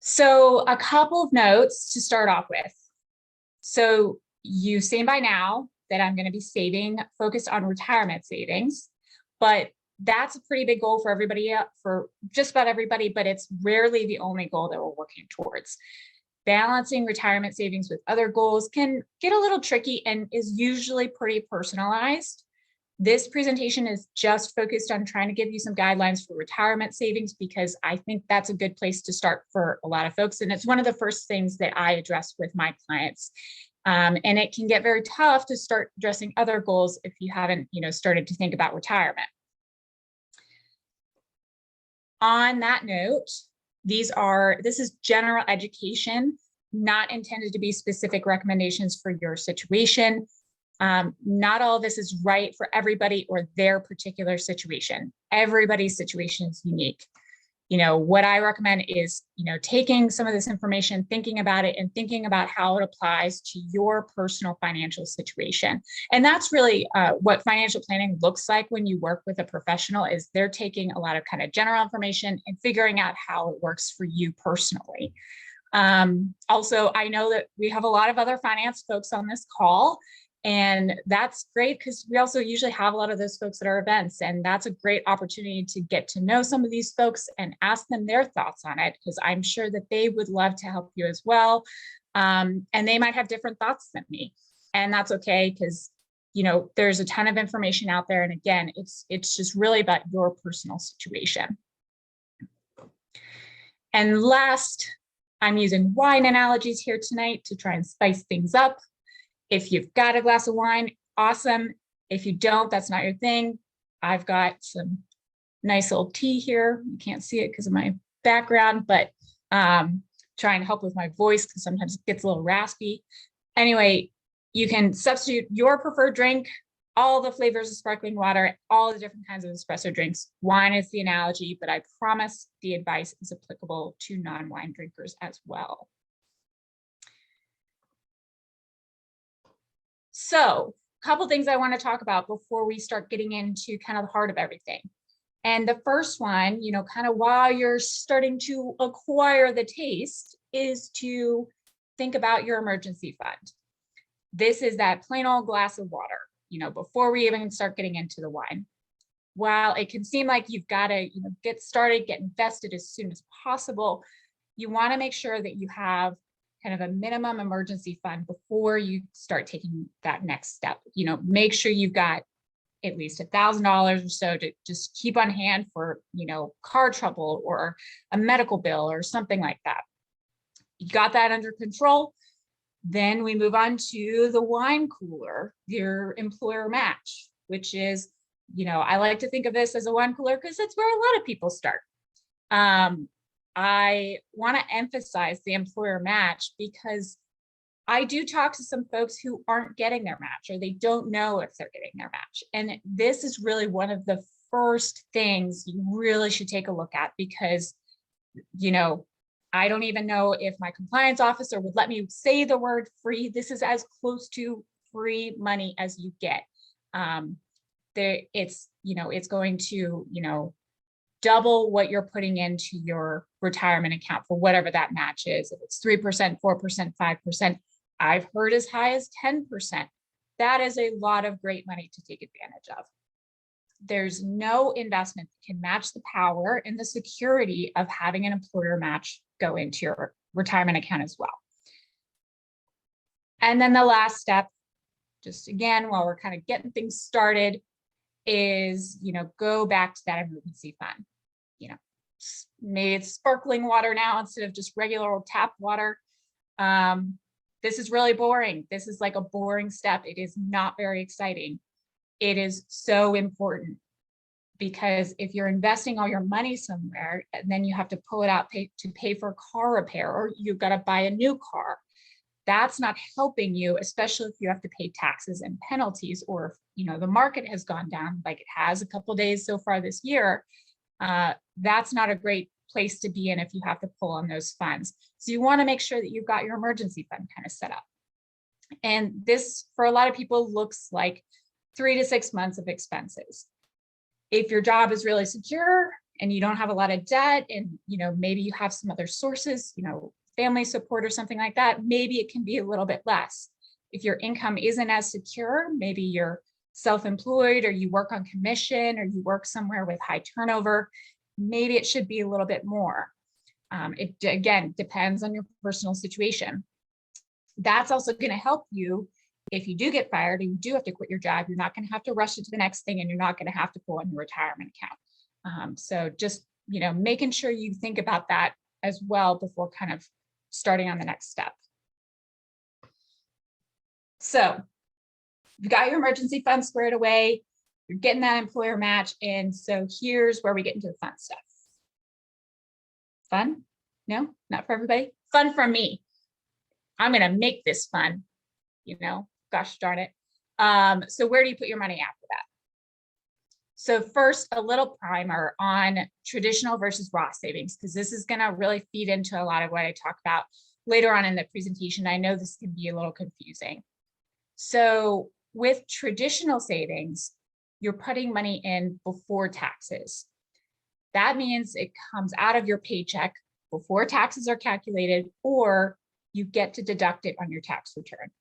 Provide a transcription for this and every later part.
So a couple of notes to start off with. So you've seen by now that I'm going to be focused on retirement savings, but that's a pretty big goal for everybody, for just about everybody, but it's rarely the only goal that we're working towards. Balancing retirement savings with other goals can get a little tricky and is usually pretty personalized. This presentation is just focused on trying to give you some guidelines for retirement savings because I think that's a good place to start for a lot of folks. And it's one of the first things that I address with my clients. And it can get very tough to start addressing other goals if you haven't, started to think about retirement. On that note, this is general education, not intended to be specific recommendations for your situation. Not all of this is right for everybody or their particular situation. Everybody's situation is unique. What I recommend is, taking some of this information, thinking about it, and thinking about how it applies to your personal financial situation. And that's really what financial planning looks like when you work with a professional, is they're taking a lot of kind of general information and figuring out how it works for you personally. Also, I know that we have a lot of other finance folks on this call, and that's great because we also usually have a lot of those folks at our events, and that's a great opportunity to get to know some of these folks and ask them their thoughts on it, because I'm sure that they would love to help you as well. And they might have different thoughts than me, and that's okay, because there's a ton of information out there. And again, it's just really about your personal situation. And last, I'm using wine analogies here tonight to try and spice things up. If you've got a glass of wine, awesome. If you don't, that's not your thing. I've got some nice little tea here. You can't see it because of my background, but trying to help with my voice because sometimes it gets a little raspy. Anyway, you can substitute your preferred drink, all the flavors of sparkling water, all the different kinds of espresso drinks. Wine is the analogy, but I promise the advice is applicable to non-wine drinkers as well. So a couple things I want to talk about before we start getting into kind of the heart of everything. And the first one, kind of while you're starting to acquire the taste, is to think about your emergency fund. This is that plain old glass of water, before we even start getting into the wine. While it can seem like you've got to, get started, get invested as soon as possible, you want to make sure that you have kind of a minimum emergency fund before you start taking that next step. Make sure you've got at least $1,000 or so to just keep on hand for, car trouble or a medical bill or something like that. You got that under control. Then we move on to the wine cooler, your employer match, which is, I like to think of this as a wine cooler because that's where a lot of people start. I want to emphasize the employer match because I do talk to some folks who aren't getting their match, or they don't know if they're getting their match. And this is really one of the first things you really should take a look at, because, I don't even know if my compliance officer would let me say the word free. This is as close to free money as you get. It's going to, double what you're putting into your retirement account for whatever that match is. If it's 3%, 4%, 5%, I've heard as high as 10%. That is a lot of great money to take advantage of. There's no investment that can match the power and the security of having an employer match go into your retirement account as well. And then the last step, just again, while we're kind of getting things started, is, go back to that emergency fund. Maybe it's sparkling water now instead of just regular old tap water. This is really boring. This is like a boring step. It is not very exciting. It is so important, because if you're investing all your money somewhere and then you have to pull it out to pay for a car repair, or you've got to buy a new car, that's not helping you, especially if you have to pay taxes and penalties, or if the market has gone down like it has a couple of days so far this year. That's not a great place to be in if you have to pull on those funds. So you want to make sure that you've got your emergency fund kind of set up. And this, for a lot of people, looks like 3 to 6 months of expenses. If your job is really secure and you don't have a lot of debt, and maybe you have some other sources, family support or something like that, maybe it can be a little bit less. If your income isn't as secure, maybe you're self-employed, or you work on commission, or you work somewhere with high turnover, maybe it should be a little bit more. It again depends on your personal situation. That's also going to help you if you do get fired and you do have to quit your job. You're not going to have to rush into the next thing, and you're not going to have to pull on your retirement account. So just making sure you think about that as well before kind of starting on the next step. So you've got your emergency fund squared away, you're getting that employer match, and so here's where we get into the fun stuff. Fun? No, not for everybody. Fun for me. I'm going to make this fun, gosh darn it. So where do you put your money after that? So first, a little primer on traditional versus Roth savings, because this is going to really feed into a lot of what I talk about later on in the presentation. I know this can be a little confusing. So with traditional savings, you're putting money in before taxes. That means it comes out of your paycheck before taxes are calculated, or you get to deduct it on your tax return.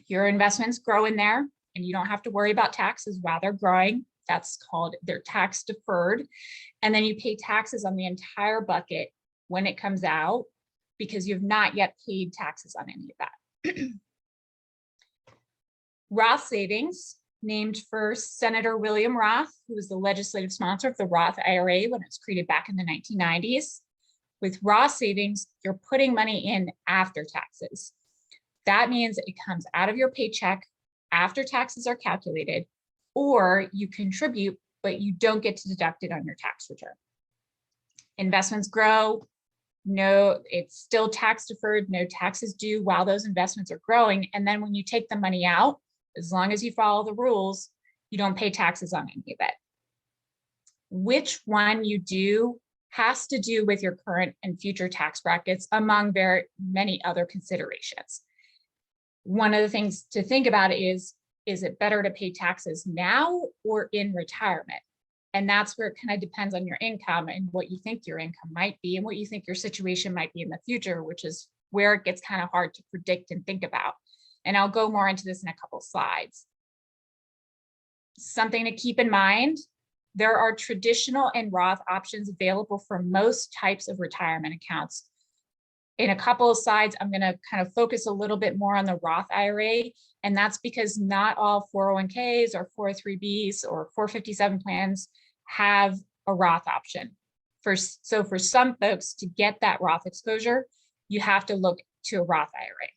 Your investments grow in there, and you don't have to worry about taxes while they're growing. That's called, they're tax deferred. And then you pay taxes on the entire bucket when it comes out, because you've not yet paid taxes on any of that. Roth savings, named for Senator William Roth, who was the legislative sponsor of the Roth IRA when it was created back in the 1990s. With Roth savings, you're putting money in after taxes. That means it comes out of your paycheck after taxes are calculated, or you contribute, but you don't get to deduct it on your tax return. Investments grow. No, it's still tax deferred, no taxes due while those investments are growing. And then when you take the money out, as long as you follow the rules, you don't pay taxes on any of it. Which one you do has to do with your current and future tax brackets, among very many other considerations. One of the things to think about is it better to pay taxes now or in retirement? And that's where it kind of depends on your income and what you think your income might be and what you think your situation might be in the future, which is where it gets kind of hard to predict and think about. And I'll go more into this in a couple slides. Something to keep in mind, there are traditional and Roth options available for most types of retirement accounts. In a couple of slides, I'm going to kind of focus a little bit more on the Roth IRA, and that's because not all 401ks or 403bs or 457 plans have a Roth option. So for some folks, to get that Roth exposure, you have to look to a Roth IRA.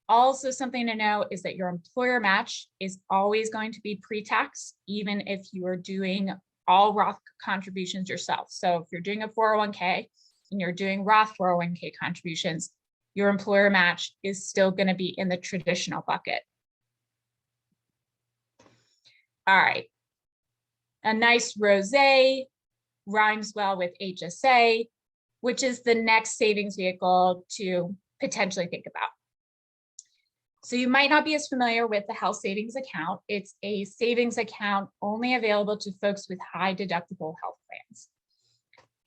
Also, something to know is that your employer match is always going to be pre-tax, even if you are doing all Roth contributions yourself. So if you're doing a 401k and you're doing Roth 401k contributions, your employer match is still going to be in the traditional bucket. All right. A nice rosé rhymes well with HSA, which is the next savings vehicle to potentially think about. So you might not be as familiar with the health savings account. It's a savings account only available to folks with high deductible health plans.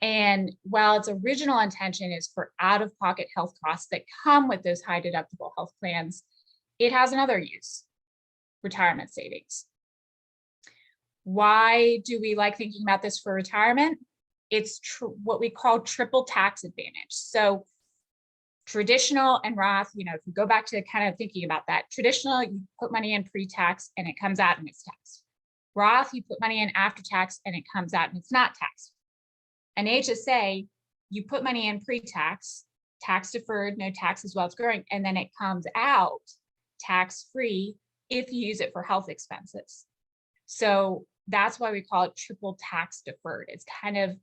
And while its original intention is for out-of-pocket health costs that come with those high deductible health plans, it has another use: retirement savings. Why do we like thinking about this for retirement? It's what we call triple tax advantage. So traditional and Roth, if you go back to kind of thinking about that, traditional, you put money in pre-tax and it comes out and it's taxed. Roth, you put money in after tax and it comes out and it's not taxed. An HSA, you put money in pre-tax, tax deferred, no taxes while it's growing, and then it comes out tax-free if you use it for health expenses. So that's why we call it triple tax deferred.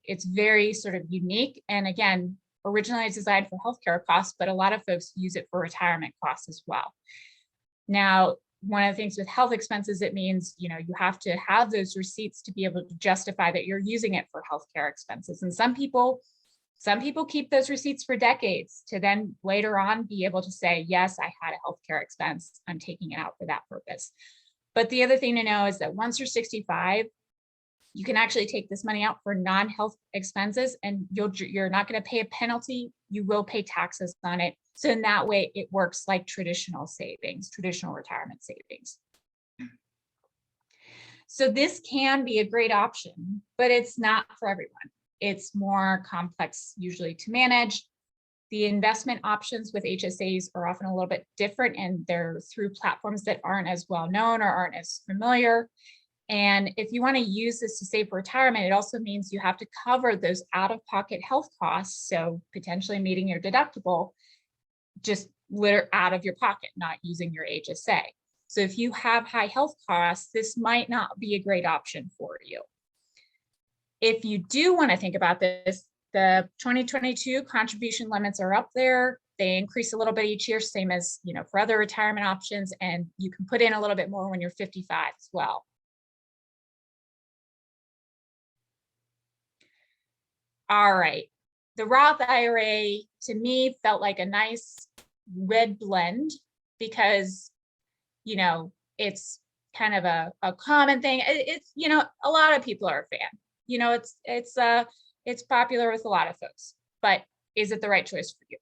It's very sort of unique. And again, originally it's designed for healthcare costs, but a lot of folks use it for retirement costs as well. Now, one of the things with health expenses, it means, you have to have those receipts to be able to justify that you're using it for healthcare expenses. And some people keep those receipts for decades to then later on be able to say, yes, I had a healthcare expense, I'm taking it out for that purpose. But the other thing to know is that once you're 65, You can actually take this money out for non-health expenses, and you're not going to pay a penalty. You will pay taxes on it. So in that way, it works like traditional savings, traditional retirement savings. So this can be a great option, but it's not for everyone. It's more complex usually to manage. The investment options with HSAs are often a little bit different, and they're through platforms that aren't as well known or aren't as familiar. And if you want to use this to save for retirement, it also means you have to cover those out-of-pocket health costs. So potentially meeting your deductible, just out of your pocket, not using your HSA. So if you have high health costs, this might not be a great option for you. If you do want to think about this, the 2022 contribution limits are up there. They increase a little bit each year, same as, for other retirement options, and you can put in a little bit more when you're 55 as well. All right, the Roth IRA to me felt like a nice red blend because, it's kind of a common thing. It's, a lot of people are a fan. It's popular with a lot of folks, but is it the right choice for you?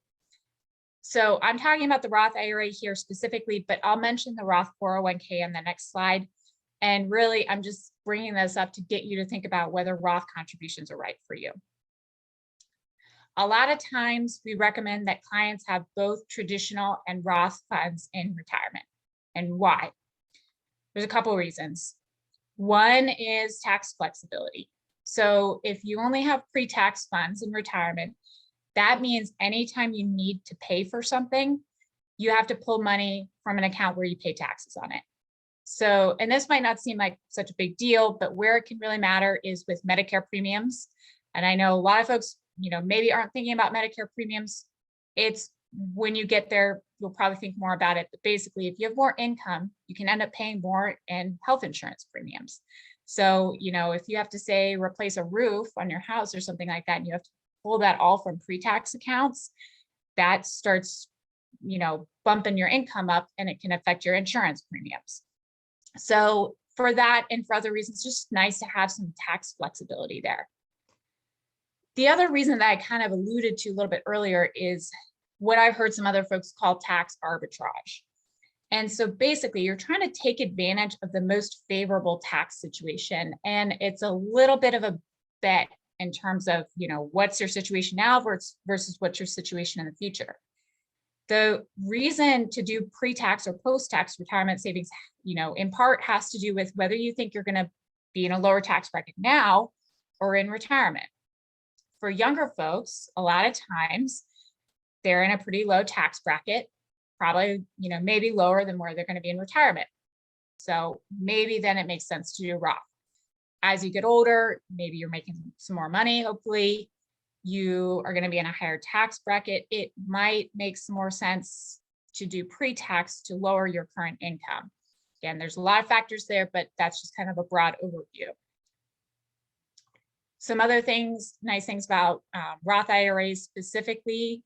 So I'm talking about the Roth IRA here specifically, but I'll mention the Roth 401k on the next slide. And really, I'm just bringing this up to get you to think about whether Roth contributions are right for you. A lot of times we recommend that clients have both traditional and Roth funds in retirement. And why? There's a couple of reasons. One is tax flexibility. So if you only have pre-tax funds in retirement, that means anytime you need to pay for something, you have to pull money from an account where you pay taxes on it. So, and this might not seem like such a big deal, but where it can really matter is with Medicare premiums. And I know a lot of folks, maybe aren't thinking about Medicare premiums. It's when you get there, you'll probably think more about it. But basically, if you have more income, you can end up paying more in health insurance premiums. So, if you have to say replace a roof on your house or something like that, and you have to pull that all from pre-tax accounts, that starts, bumping your income up, and it can affect your insurance premiums. So for that and for other reasons, just nice to have some tax flexibility there. The other reason that I kind of alluded to a little bit earlier is what I've heard some other folks call tax arbitrage. And so basically you're trying to take advantage of the most favorable tax situation. And it's a little bit of a bet in terms of, what's your situation now versus what's your situation in the future. The reason to do pre-tax or post-tax retirement savings, in part has to do with whether you think you're going to be in a lower tax bracket now or in retirement. For younger folks, a lot of times they're in a pretty low tax bracket, probably, maybe lower than where they're going to be in retirement. So maybe then it makes sense to do Roth. As you get older, maybe you're making some more money. Hopefully you are going to be in a higher tax bracket. It might make some more sense to do pre-tax to lower your current income. Again, there's a lot of factors there, but that's just kind of a broad overview. Some other things, nice things about Roth IRAs specifically,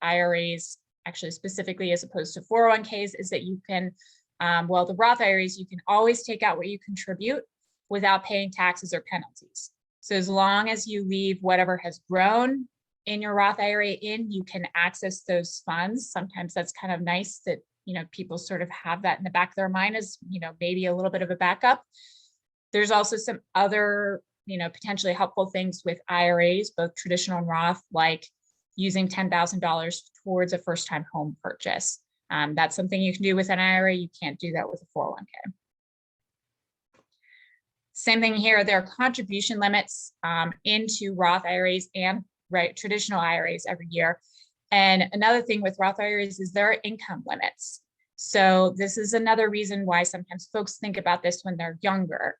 IRAs actually specifically as opposed to 401ks, is that you can, the Roth IRAs, you can always take out what you contribute without paying taxes or penalties. So as long as you leave whatever has grown in your Roth IRA in, you can access those funds. Sometimes that's kind of nice that, people sort of have that in the back of their mind as, maybe a little bit of a backup. There's also some other, potentially helpful things with IRAs, both traditional and Roth, like using $10,000 towards a first-time home purchase. That's something you can do with an IRA. You can't do that with a 401k. Same thing here, there are contribution limits into Roth IRAs and traditional IRAs every year. And another thing with Roth IRAs is there are income limits. So this is another reason why sometimes folks think about this when they're younger.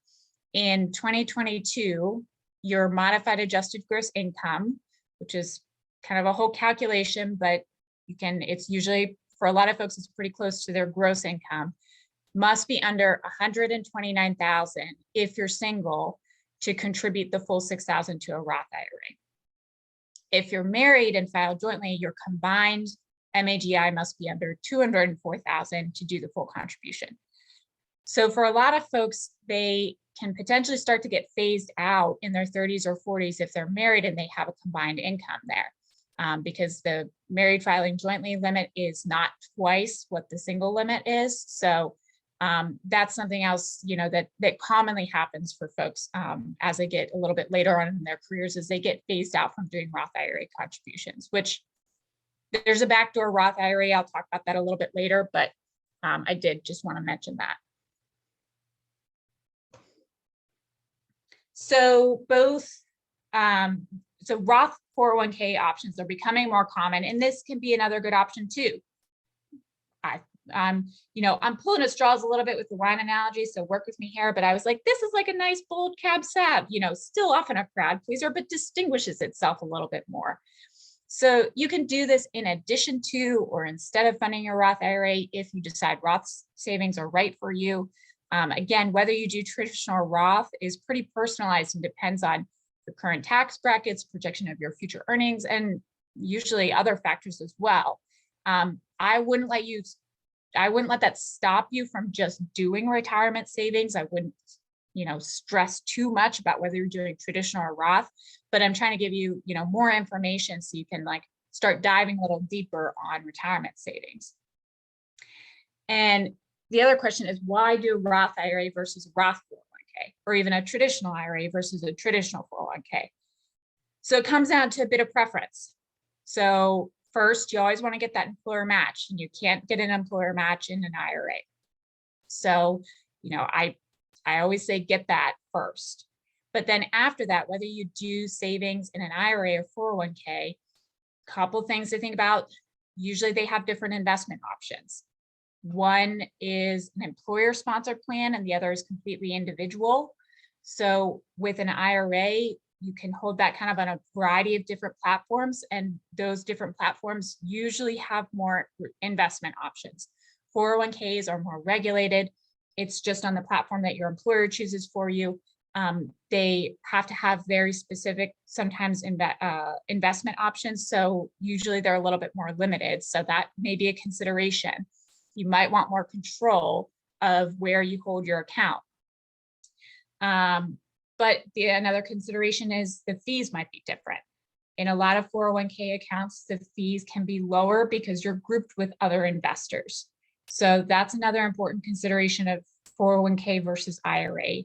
In 2022, your modified adjusted gross income, which is kind of a whole calculation, but it's usually, for a lot of folks, it's pretty close to their gross income, must be under $129,000 if you're single to contribute the full $6,000 to a Roth IRA. If you're married and filed jointly, your combined MAGI must be under $204,000 to do the full contribution. So for a lot of folks, they can potentially start to get phased out in their 30s or 40s if they're married and they have a combined income there. Because the married filing jointly limit is not twice what the single limit is. So that's something else, that commonly happens for folks as they get a little bit later on in their careers, as they get phased out from doing Roth IRA contributions, which there's a backdoor Roth IRA. I'll talk about that a little bit later, but I did just want to mention that. So both, so Roth 401k options are becoming more common, and this can be another good option too. I'm pulling at straws a little bit with the wine analogy, so work with me here, but I was like, this is like a nice bold cab sav, still often a crowd pleaser, but distinguishes itself a little bit more. So you can do this in addition to, or instead of funding your Roth IRA, if you decide Roth savings are right for you. Again, whether you do traditional or Roth is pretty personalized and depends on your current tax brackets, projection of your future earnings, and usually other factors as well. I wouldn't let that stop you from just doing retirement savings. I wouldn't, stress too much about whether you're doing traditional or Roth, but I'm trying to give you, more information so you can start diving a little deeper on retirement savings. And the other question is, why do a Roth IRA versus a Roth 401k, or even a traditional IRA versus a traditional 401k? So it comes down to a bit of preference. So first, you always want to get that employer match, and you can't get an employer match in an IRA. So, I always say get that first. But then after that, whether you do savings in an IRA or 401k, couple things to think about. Usually they have different investment options. One is an employer sponsored plan and the other is completely individual. So with an IRA, you can hold that kind of on a variety of different platforms, and those different platforms usually have more investment options. 401ks are more regulated. It's just on the platform that your employer chooses for you. They have to have very specific, sometimes investment options. So usually they're a little bit more limited. So that may be a consideration. You might want more control of where you hold your account. But another consideration is the fees might be different. In a lot of 401k accounts, the fees can be lower because you're grouped with other investors. So that's another important consideration of 401k versus IRA.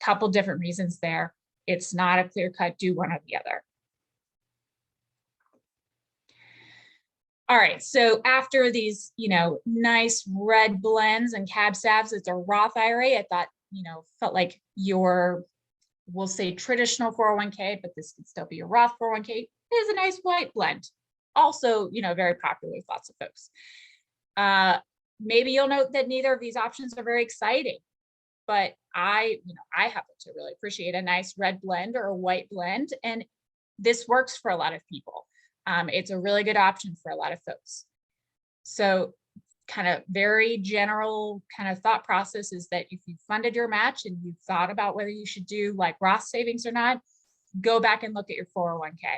Couple different reasons there. It's not a clear cut, do one or the other. All right, so after these, nice red blends and cab savs, it's a Roth IRA. I thought, felt like we'll say traditional 401k, but this could still be a Roth 401k. It is a nice white blend. Also, very popular with lots of folks. Maybe you'll note that neither of these options are very exciting, but I happen to really appreciate a nice red blend or a white blend, and this works for a lot of people. It's a really good option for a lot of folks. So kind of very general kind of thought process is that if you funded your match and you thought about whether you should do like Roth savings or not, go back and look at your 401k.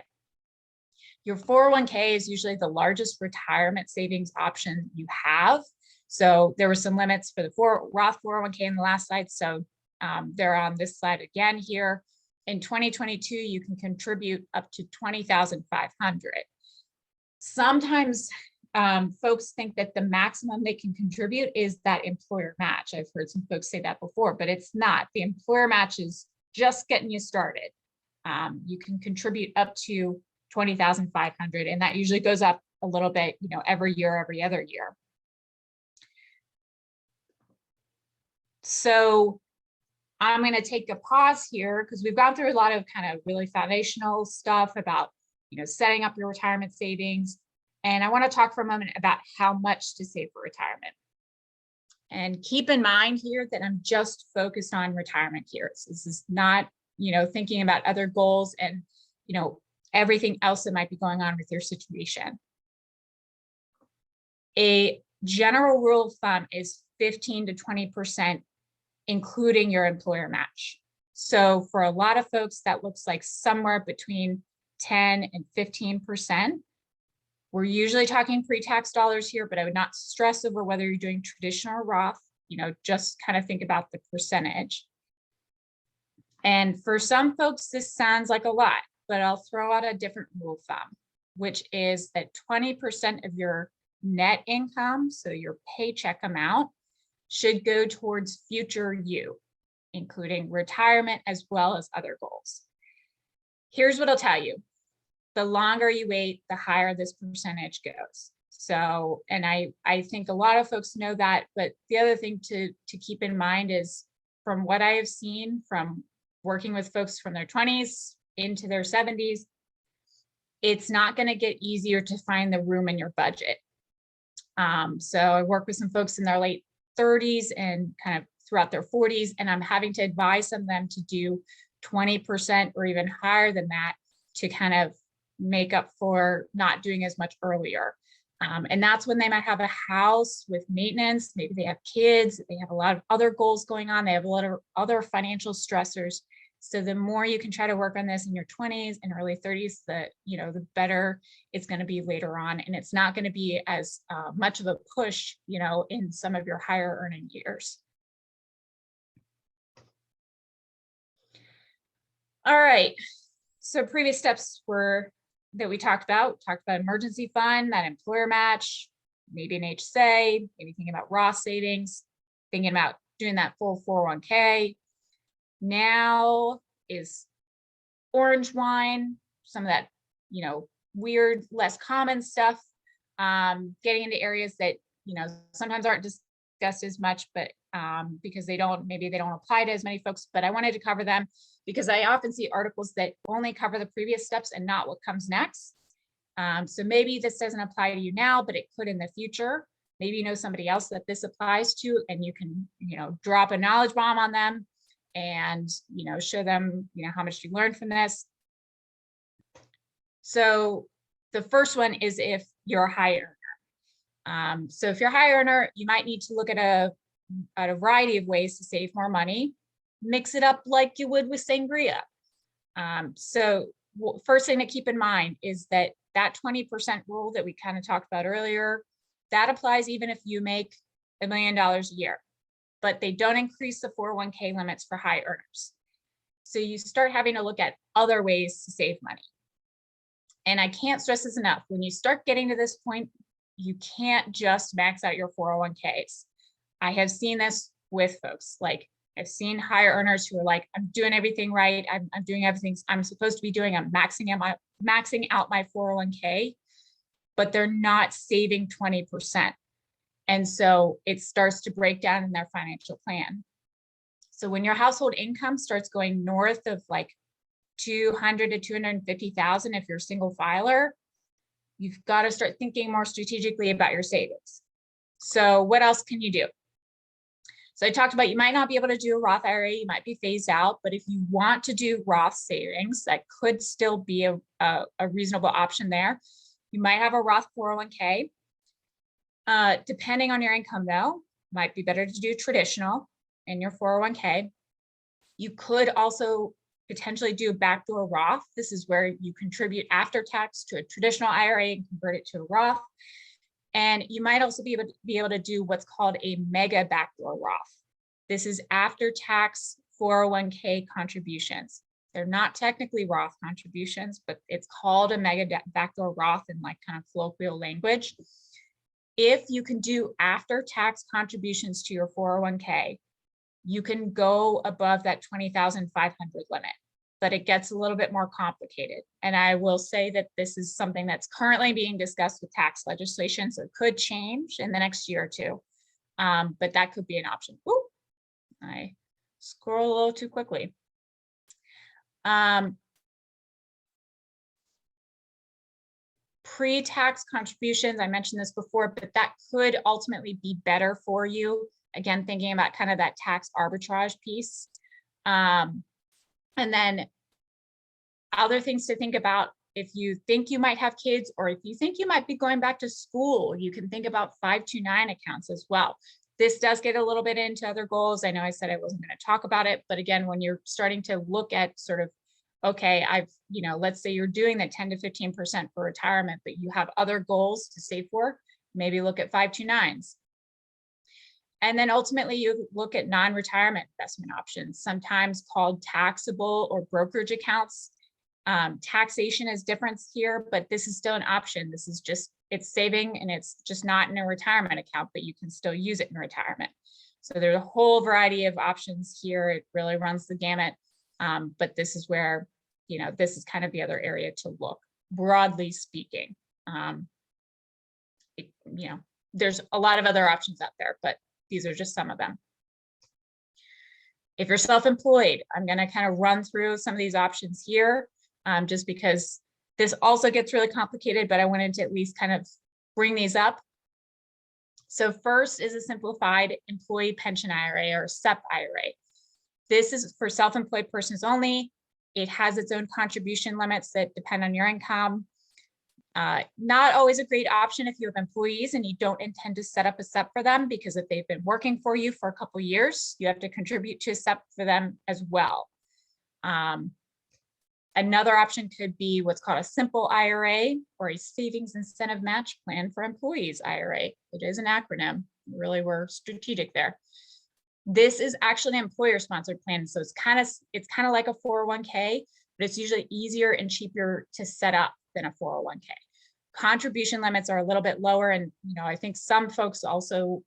Your 401k is usually the largest retirement savings option you have. So there were some limits for the Roth 401k in the last slide. So they're on this slide again here. In 2022, you can contribute up to $20,500. Sometimes folks think that the maximum they can contribute is that employer match. I've heard some folks say that before, but it's not. The employer match is just getting you started. You can contribute up to $20,500, and that usually goes up a little bit, every year, every other year. So I'm going to take a pause here because we've gone through a lot of kind of really foundational stuff about, setting up your retirement savings. And I want to talk for a moment about how much to save for retirement. And keep in mind here that I'm just focused on retirement here. So this is not, thinking about other goals and, everything else that might be going on with your situation. A general rule of thumb is 15 to 20%, including your employer match. So for a lot of folks, that looks like somewhere between 10 and 15%. We're usually talking pre-tax dollars here, but I would not stress over whether you're doing traditional or Roth. just kind of think about the percentage. And for some folks, this sounds like a lot, but I'll throw out a different rule of thumb, which is that 20% of your net income, so your paycheck amount, should go towards future you, including retirement as well as other goals. Here's what I'll tell you. The longer you wait, the higher this percentage goes. So, and I think a lot of folks know that, but the other thing to keep in mind is, from what I have seen from working with folks from their 20s into their 70s, it's not going to get easier to find the room in your budget. So I work with some folks in their late 30s and kind of throughout their 40s, and I'm having to advise some of them to do 20% or even higher than that to kind of make up for not doing as much earlier. And that's when they might have a house with maintenance, maybe they have kids, they have a lot of other goals going on, they have a lot of other financial stressors. So the more you can try to work on this in your 20s and early 30s, the better it's going to be later on. And it's not going to be as much of a push, in some of your higher earning years. All right. So previous steps that we talked about emergency fund, that employer match, maybe an HSA, maybe thinking about Roth savings, thinking about doing that full 401k. Now is orange wine, some of that, weird, less common stuff, getting into areas that, sometimes aren't discussed as much, but because maybe they don't apply to as many folks, but I wanted to cover them because I often see articles that only cover the previous steps and not what comes next. So maybe this doesn't apply to you now, but it could in the future. Maybe you know somebody else that this applies to, and you can, drop a knowledge bomb on them and, show them, how much you learned from this. So the first one is if you're a high earner. So if you're a high earner, you might need to look at a variety of ways to save more money. Mix it up like you would with sangria. So first thing to keep in mind is that 20% rule that we kind of talked about earlier, that applies even if you make $1 million a year, but they don't increase the 401k limits for high earners. So you start having to look at other ways to save money. And I can't stress this enough. When you start getting to this point, you can't just max out your 401ks. I have seen this with folks. Like, I've seen higher earners who are like, I'm doing everything right. I'm doing everything I'm supposed to be doing. I'm maxing out my 401k, but they're not saving 20%. And so it starts to break down in their financial plan. So when your household income starts going north of like 200 to 250,000, if you're a single filer, you've got to start thinking more strategically about your savings. So what else can you do? So I talked about, you might not be able to do a Roth IRA, you might be phased out, but if you want to do Roth savings, that could still be a reasonable option there. You might have a Roth 401k. Depending on your income though, might be better to do traditional in your 401k. You could also potentially do a backdoor Roth. This is where you contribute after tax to a traditional IRA and convert it to a Roth. And you might also be able to do what's called a mega backdoor Roth. This is after tax 401k contributions. They're not technically Roth contributions, but it's called a mega backdoor Roth in like kind of colloquial language. If you can do after tax contributions to your 401k, you can go above that 20,500 limit, but it gets a little bit more complicated. And I will say that this is something that's currently being discussed with tax legislation, so it could change in the next year or two, but that could be an option. Ooh, I scroll a little too quickly. Pre-tax contributions, I mentioned this before, but that could ultimately be better for you. Again, thinking about kind of that tax arbitrage piece. And then other things to think about, if you think you might have kids, or if you think you might be going back to school, you can think about 529 accounts as well. This does get a little bit into other goals. I know I said I wasn't going to talk about it, but again, when you're starting to look at sort of, okay, let's say you're doing the 10 to 15% for retirement, but you have other goals to save for, maybe look at 529s. And then ultimately you look at non-retirement investment options, sometimes called taxable or brokerage accounts. Taxation is different here, but this is still an option. This is just, it's saving and it's just not in a retirement account, but you can still use it in retirement. So there's a whole variety of options here. It really runs the gamut. But this is where, this is kind of the other area to look, broadly speaking. There's a lot of other options out there, but these are just some of them. If you're self-employed, I'm going to kind of run through some of these options here, just because this also gets really complicated, but I wanted to at least kind of bring these up. So first is a simplified employee pension IRA or SEP IRA. This is for self-employed persons only. It has its own contribution limits that depend on your income. Not always a great option if you have employees and you don't intend to set up a SEP for them, because if they've been working for you for a couple of years, you have to contribute to a SEP for them as well. Another option could be what's called a simple IRA or a savings incentive match plan for employees IRA. It is an acronym. Really, we're strategic there. This is actually an employer sponsored plan. So it's kind of like a 401k, but it's usually easier and cheaper to set up than a 401k. Contribution limits are a little bit lower. And, I think some folks also,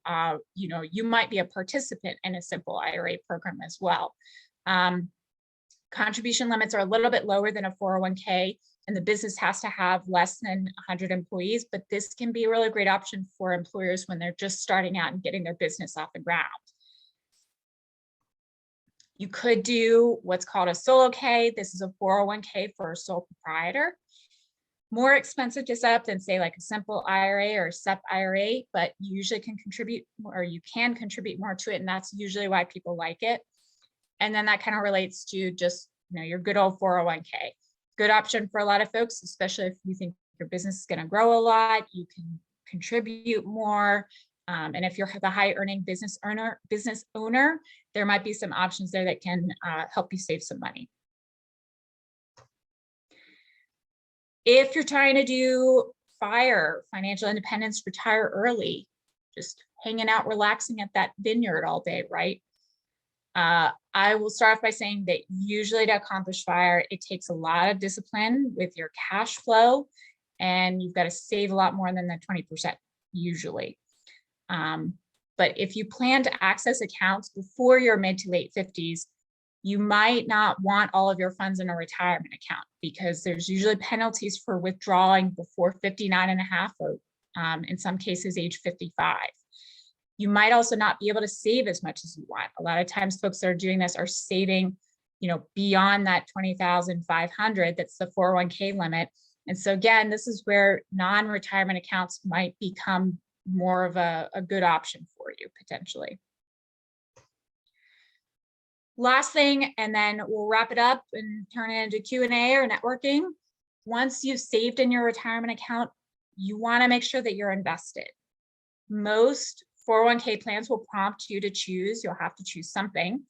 you might be a participant in a simple IRA program as well. Contribution limits are a little bit lower than a 401k, and the business has to have less than 100 employees, but this can be a really great option for employers when they're just starting out and getting their business off the ground. You could do what's called a solo K. This is a 401k for a sole proprietor. More expensive to set up than say like a simple IRA or a SEP IRA, but you usually can contribute, or you can contribute more to it. And that's usually why people like it. And then that kind of relates to just, your good old 401k. Good option for a lot of folks, especially if you think your business is going to grow a lot, you can contribute more. And if you're the high earning business owner, there might be some options there that can help you save some money. If you're trying to do FIRE, financial independence, retire early, just hanging out, relaxing at that vineyard all day, right? I will start off by saying that usually to accomplish FIRE, it takes a lot of discipline with your cash flow, and you've got to save a lot more than the 20% usually. But if you plan to access accounts before your mid to late 50s, you might not want all of your funds in a retirement account, because there's usually penalties for withdrawing before 59 and a half, or in some cases age 55. You might also not be able to save as much as you want. A lot of times folks that are doing this are saving, beyond that 20,500, that's the 401k limit. And so again, this is where non-retirement accounts might become more of a good option for you potentially. Last thing, and then we'll wrap it up and turn it into Q&A or networking. Once you've saved in your retirement account, you want to make sure that you're invested. Most 401k plans will prompt you to choose. You'll have to choose something.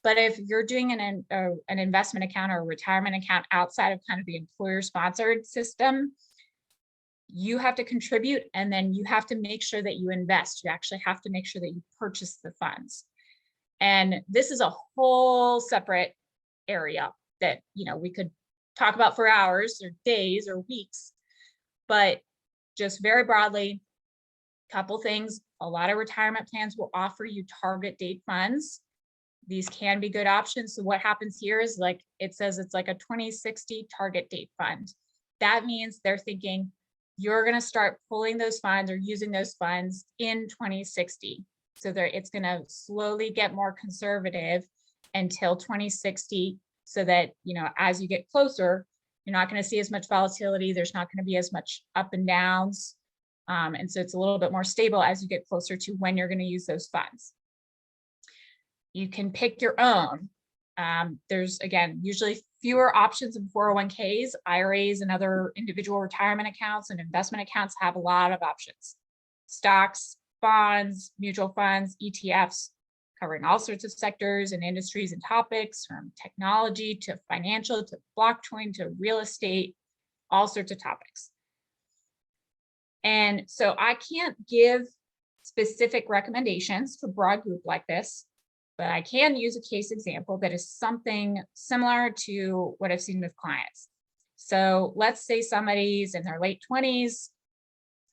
But if you're doing an investment account or a retirement account outside of kind of the employer-sponsored system, you have to contribute, and then you have to make sure that you invest. You actually have to make sure that you purchase the funds. And this is a whole separate area that, we could talk about for hours or days or weeks, but just very broadly, couple things. A lot of retirement plans will offer you target date funds. These can be good options. So what happens here is it says it's like a 2060 target date fund. That means they're thinking you're going to start pulling those funds or using those funds in 2060. So it's going to slowly get more conservative until 2060, so that, as you get closer, you're not going to see as much volatility. There's not going to be as much up and downs. And so it's a little bit more stable as you get closer to when you're going to use those funds. You can pick your own. There's, again, usually fewer options in 401ks, IRAs, and other individual retirement accounts and investment accounts have a lot of options. Stocks, bonds, mutual funds, ETFs, covering all sorts of sectors and industries and topics, from technology to financial to blockchain to real estate, all sorts of topics. And so I can't give specific recommendations for a broad group like this, but I can use a case example that is something similar to what I've seen with clients. So let's say somebody's in their late 20s,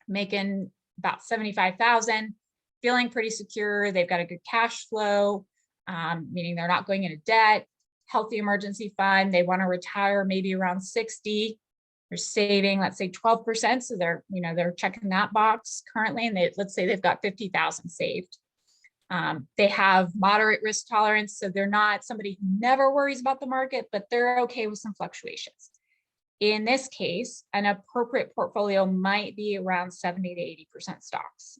making about 75,000, feeling pretty secure. They've got a good cash flow, meaning they're not going into debt, healthy emergency fund. They want to retire maybe around 60. They're saving, let's say 12%. So they're checking that box currently. And let's say they've got 50,000 saved. They have moderate risk tolerance. So they're not somebody who never worries about the market, but they're okay with some fluctuations. In this case, an appropriate portfolio might be around 70 to 80% stocks.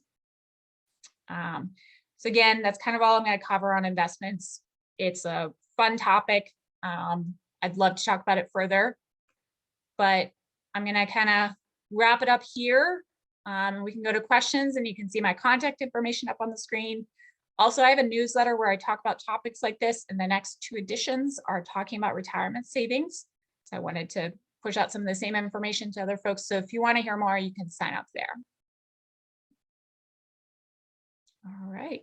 So again, that's kind of all I'm going to cover on investments. It's a fun topic. I'd love to talk about it further, but I'm going to kind of wrap it up here. We can go to questions, and you can see my contact information up on the screen. Also, I have a newsletter where I talk about topics like this, and the next 2 editions are talking about retirement savings. So I wanted to push out some of the same information to other folks. So if you want to hear more, you can sign up there. All right.